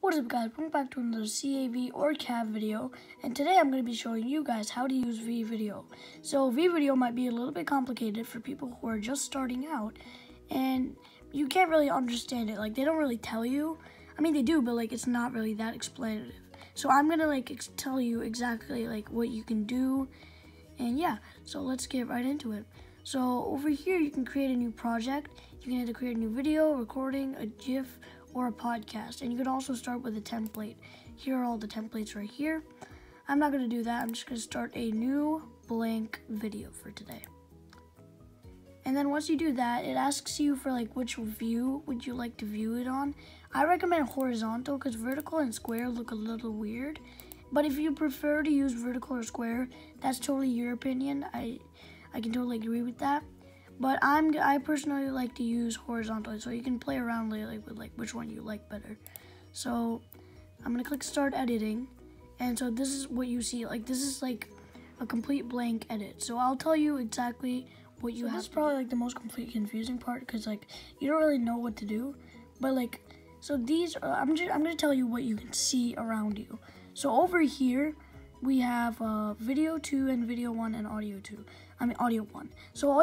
What is up, guys? Welcome back to another C.A.V or C.A.V video, and today I'm going to be showing you guys how to use Wevideo. So Wevideo might be a little bit complicated for people who are just starting out, and you can't really understand it. Like, they don't really tell you. I mean, they do, but like it's not really that explanative. So I'm going to tell you exactly what you can do, and yeah. So let's get right into it. So over here, you can create a new project. You can either create a new video, recording, a GIF, or a podcast, and you can also start with a template. Here are all the templates right here. I'm not going to do that. I'm just going to start a new blank video for today. And then once you do that, it asks you for which view would you like to view it on. I recommend horizontal because vertical and square look a little weird. But if you prefer to use vertical or square, that's totally your opinion. I can totally agree with that. But I personally like to use horizontal, so you can play around with which one you like better. So I'm gonna click start editing, and so this is what you see. This is a complete blank edit. So I'll tell you exactly what you have. This is probably the most confusing part because you don't really know what to do. But so these are, I'm gonna tell you what you can see around you. So over here we have video 2 and video 1 and audio 2. I mean audio 1. So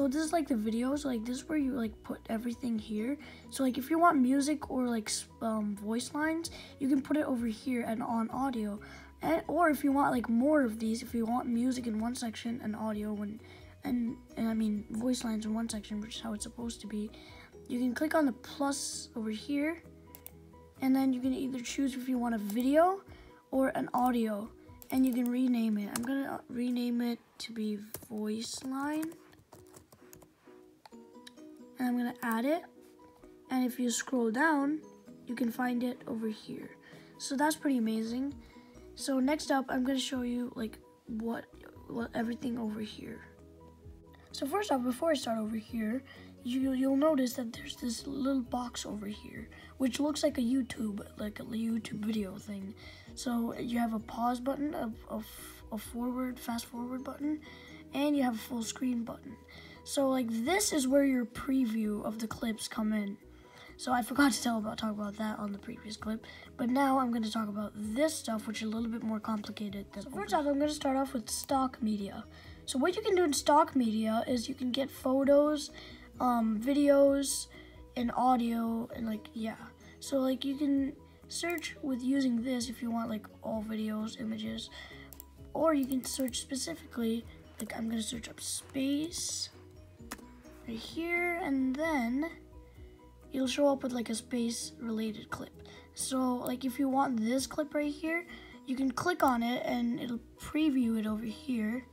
this is the video. So this is where you put everything here. So if you want music or voice lines, you can put it over here and on audio. Or if you want more of these, if you want music in one section and audio and I mean voice lines in one section, which is how it's supposed to be, you can click on the plus over here, and then you can either choose if you want a video or an audio. And you can rename it. I'm gonna rename it to be voice line. And I'm gonna add it. And if you scroll down, you can find it over here. So that's pretty amazing. So next up, I'm gonna show you what everything over here. So first off, before I start over here, you'll notice that there's this little box over here, which looks like a YouTube video thing. So you have a pause button, a fast forward button, and you have a full screen button. So this is where your preview of the clips come in. So I forgot to talk about that on the previous clip, but now I'm going to talk about this stuff, which is a little bit more complicated. So first off, I'm going to start off with stock media. So what you can do in stock media is you can get photos, videos, and audio, and yeah. So you can search with using this if you want all videos, images, or you can search specifically. I'm gonna search up space right here, and then it'll show up with a space related clip. So if you want this clip right here, you can click on it and it'll preview it over here.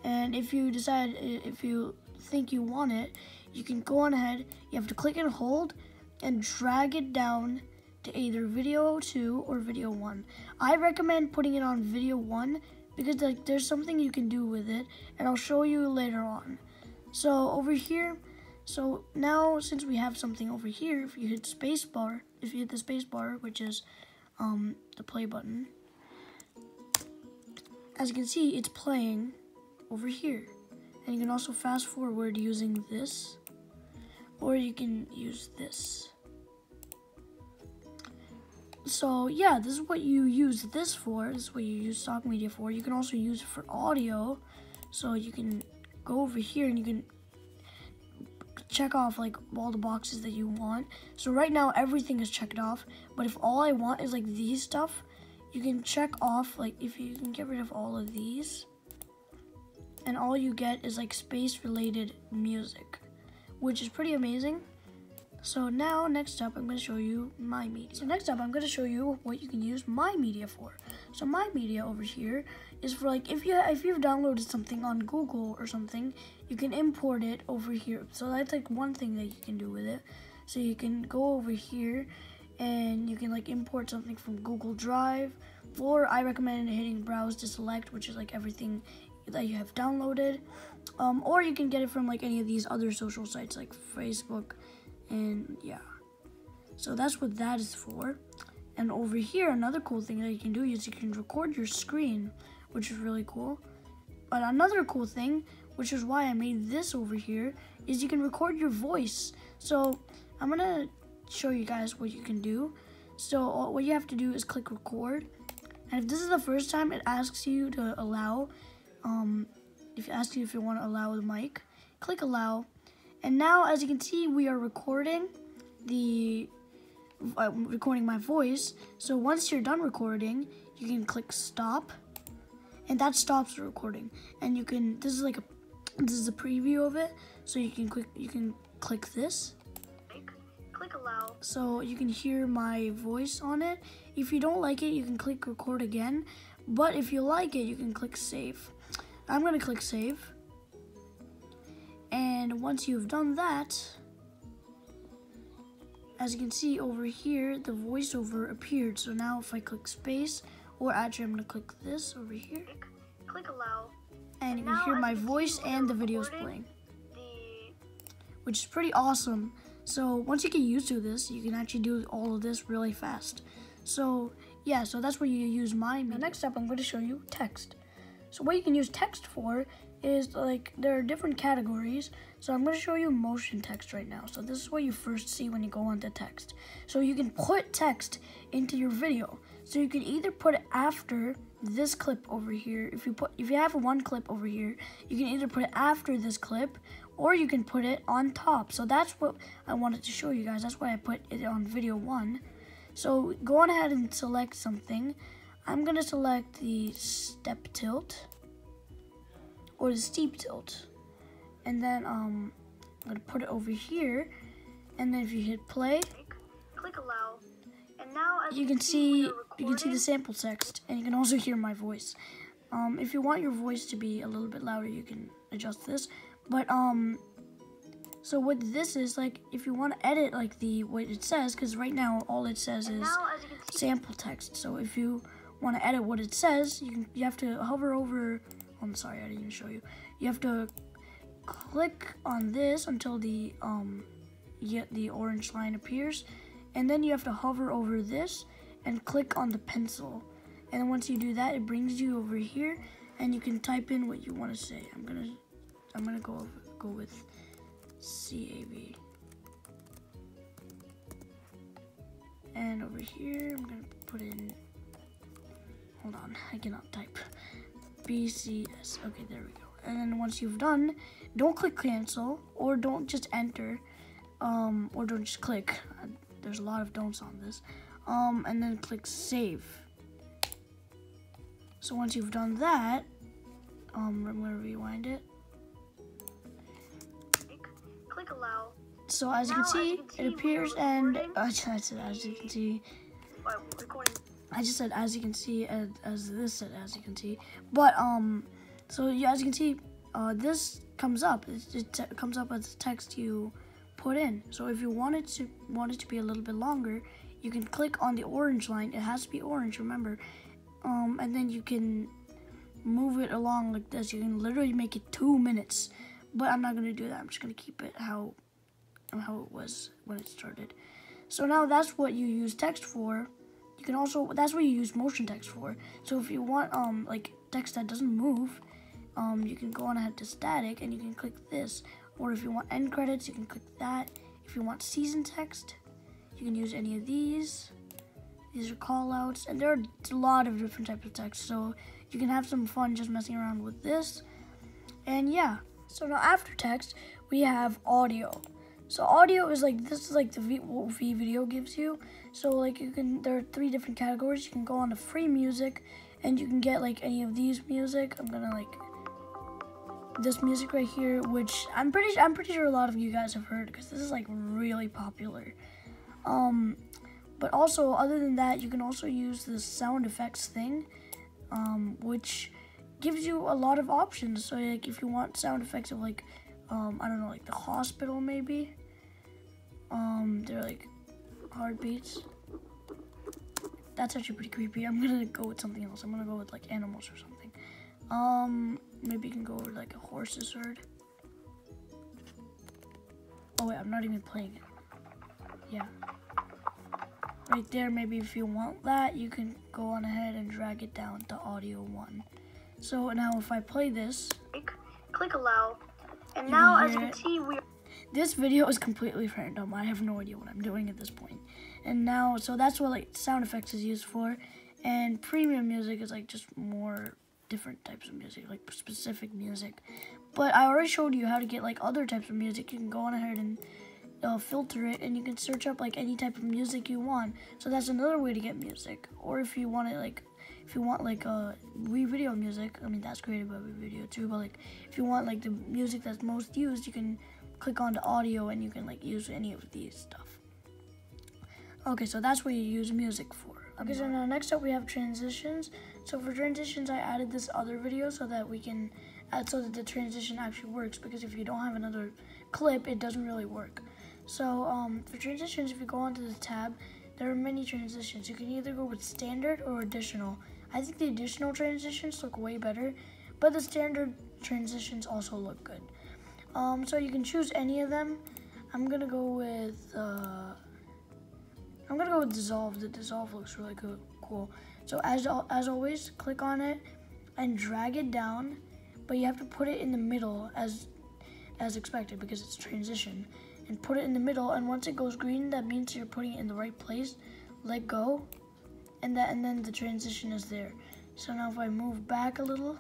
And if you think you want it, you can go on ahead. You have to click and hold and drag it down to either video 2 or video 1. I recommend putting it on video 1 because there's something you can do with it, and I'll show you later on. So over here, so now since we have something over here, if you hit the space bar, which is the play button, as you can see, it's playing over here. And you can also fast forward using this, or you can use this. So yeah, this is what you use this for. This is what you use stock media for. You can also use it for audio. So you can go over here and you can check off all the boxes that you want. So right now everything is checked off, but if all I want is these stuff, you can check off if you can get rid of all of these, and all you get is space related music, which is pretty amazing. So now next up, I'm going to show you My Media. So next up, I'm going to show you what you can use My Media for. So My Media over here is for if you've downloaded something on Google or something, you can import it over here. So that's one thing that you can do with it. So you can go over here and you can import something from Google Drive, or I recommend hitting browse to select, which is everything that you have downloaded, or you can get it from any of these other social sites like Facebook, and yeah. So that's what that is for. And over here, another cool thing that you can do is you can record your screen, which is really cool. But another cool thing, which is why I made this over here, is you can record your voice. So I'm gonna show you guys what you can do. So what you have to do is click record. And if this is the first time, it asks you to allow, if it asks you if you want to allow the mic, click allow. And now, as you can see, we are recording recording my voice. So once you're done recording, you can click stop, and that stops the recording. And you can, this is a preview of it. So you can click this. Click allow. So you can hear my voice on it. If you don't like it, you can click record again. But if you like it, you can click save. I'm gonna click save. And once you've done that, as you can see over here, the voiceover appeared. So now if I click space, or actually I'm gonna click this over here. Click allow. And you can hear my voice and the videos playing, which is pretty awesome. So once you get used to this, you can actually do all of this really fast. So yeah, so that's where you use my media. Next up, I'm going to show you text. So what you can use text for is, like, there are different categories. So I'm going to show you motion text right now. So this is what you first see when you go onto text. So you can put text into your video. So you can either put it after this clip over here. If you have one clip over here, you can either put it after this clip, or you can put it on top. So that's what I wanted to show you guys. That's why I put it on video 1. So go on ahead and select something. I'm gonna select the step tilt or the steep tilt, and then I'm gonna put it over here. And then if you hit play, click allow. And now as you can see the sample text, and you can also hear my voice. If you want your voice to be a little bit louder, you can adjust this. But so what this is, like, if you want to edit like what it says, because right now all it says is sample text. So if you want to edit what it says, you have to hover over. I'm sorry, I didn't even show you. You have to click on this until the orange line appears, and then you have to hover over this and click on the pencil. And then once you do that, it brings you over here, and you can type in what you want to say. I'm gonna go with C.A.V. And over here, I'm gonna put in, hold on, I cannot type, BCS. Okay, there we go. And then once you've done, don't click cancel, or don't just enter, or don't just click. There's a lot of don'ts on this. And then click save. So once you've done that, I'm gonna rewind it. Click allow. So as you can see, it appears, and I said as you can see. I just said as you can see, as this said as you can see. But so yeah, as you can see, this comes up. It comes up as the text you put in. So if you want it to be a little bit longer, you can click on the orange line. It has to be orange, remember. And then you can move it along like this. You can literally make it 2 minutes. But I'm not going to do that. I'm just going to keep it how it was when it started. So now that's what you use text for. You can also, that's what you use motion text for. So if you want like text that doesn't move, you can go on ahead to static, and you can click this. Or if you want end credits, you can click that. If you want season text, you can use any of these. These are call outs, and there are a lot of different types of text. So you can have some fun just messing around with this. And yeah. So now after text, we have audio. So audio is like, this is like what Wevideo gives you. So like there are 3 different categories. You can go on to free music, and you can get like any of these music. I'm gonna like this music right here, which I'm pretty sure a lot of you guys have heard, because this is like really popular. But also, other than that, you can also use this sound effects thing, which gives you a lot of options. So like if you want sound effects of like I don't know, like the hospital maybe, they're like heartbeats. That's actually pretty creepy. I'm gonna go with something else. I'm gonna go with like animals or something. Maybe you can go with like a horse's herd. Oh wait, I'm not even playing it. Yeah, right there. Maybe if you want that, you can go on ahead and drag it down to audio 1. So now if I play this, click allow, and now as you can see, this video is completely random. I have no idea what I'm doing at this point. And now, so that's what like sound effects is used for. And premium music is like just more different types of music, like specific music. But I already showed you how to get like other types of music. You can go on ahead and filter it, and you can search up like any type of music you want. So that's another way to get music. Or if you want it like, if you want like Wevideo music, I mean that's created by Wevideo too. But like if you want like the music that's most used, you can click onto audio and you can like use any of these stuff. Okay, so that's what you use music for. Okay, so now next up we have transitions. So for transitions, I added this other video so that we can add so that the transition actually works, because if you don't have another clip, it doesn't really work. So for transitions, if you go onto the tab, there are many transitions. You can either go with standard or additional. I think the additional transitions look way better, but the standard transitions also look good. So you can choose any of them. I'm gonna go with dissolve. The dissolve looks really cool. So as always, click on it and drag it down, but you have to put it in the middle as expected because it's transition. And put it in the middle, and once it goes green, that means you're putting it in the right place. Let go, and then the transition is there. So now if I move back a little,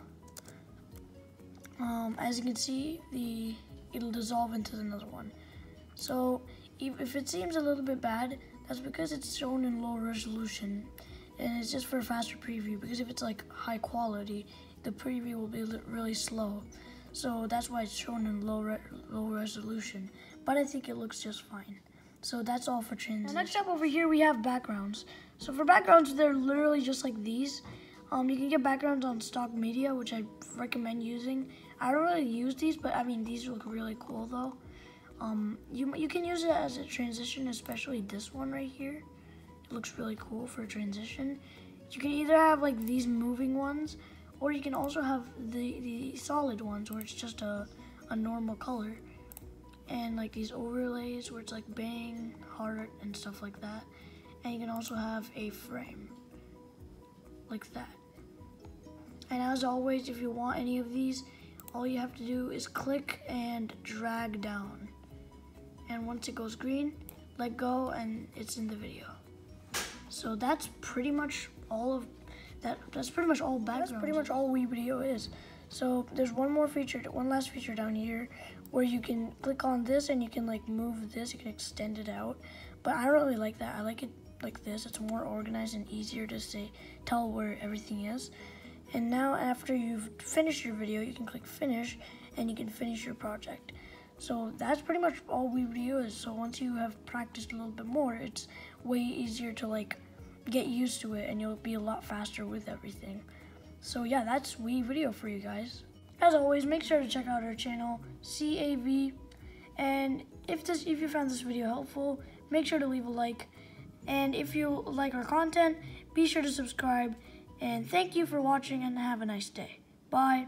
as you can see, it'll dissolve into another one. So if it seems a little bit bad, that's because it's shown in low resolution, and it's just for a faster preview, because if it's like high quality, the preview will be really slow. So that's why it's shown in low resolution, but I think it looks just fine. So that's all for transitions. Now next up over here we have backgrounds. So for backgrounds, they're literally just like these. You can get backgrounds on stock media, which I recommend using. I don't really use these, but I mean these look really cool though. You can use it as a transition, especially this one right here. It looks really cool for a transition. You can either have like these moving ones, or you can also have the solid ones where it's just a normal color. And like these overlays where it's like bang, heart, and stuff like that. And you can also have a frame like that. And as always, if you want any of these, all you have to do is click and drag down. And once it goes green, let go, and it's in the video. So that's pretty much all of that. That's pretty much all background. That's pretty much all Wevideo is. So there's one last feature down here where you can click on this and you can like move this. You can extend it out, but I don't really like that. I like it like this. It's more organized and easier to tell where everything is. And now after you've finished your video, you can click finish and you can finish your project. So that's pretty much all Wevideo is. So once you have practiced a little bit more, it's way easier to like get used to it, and you'll be a lot faster with everything. So yeah, that's Wevideo for you guys. As always, make sure to check out our channel, C.A.V. And if you found this video helpful, make sure to leave a like. And if you like our content, be sure to subscribe. And thank you for watching, and have a nice day. Bye.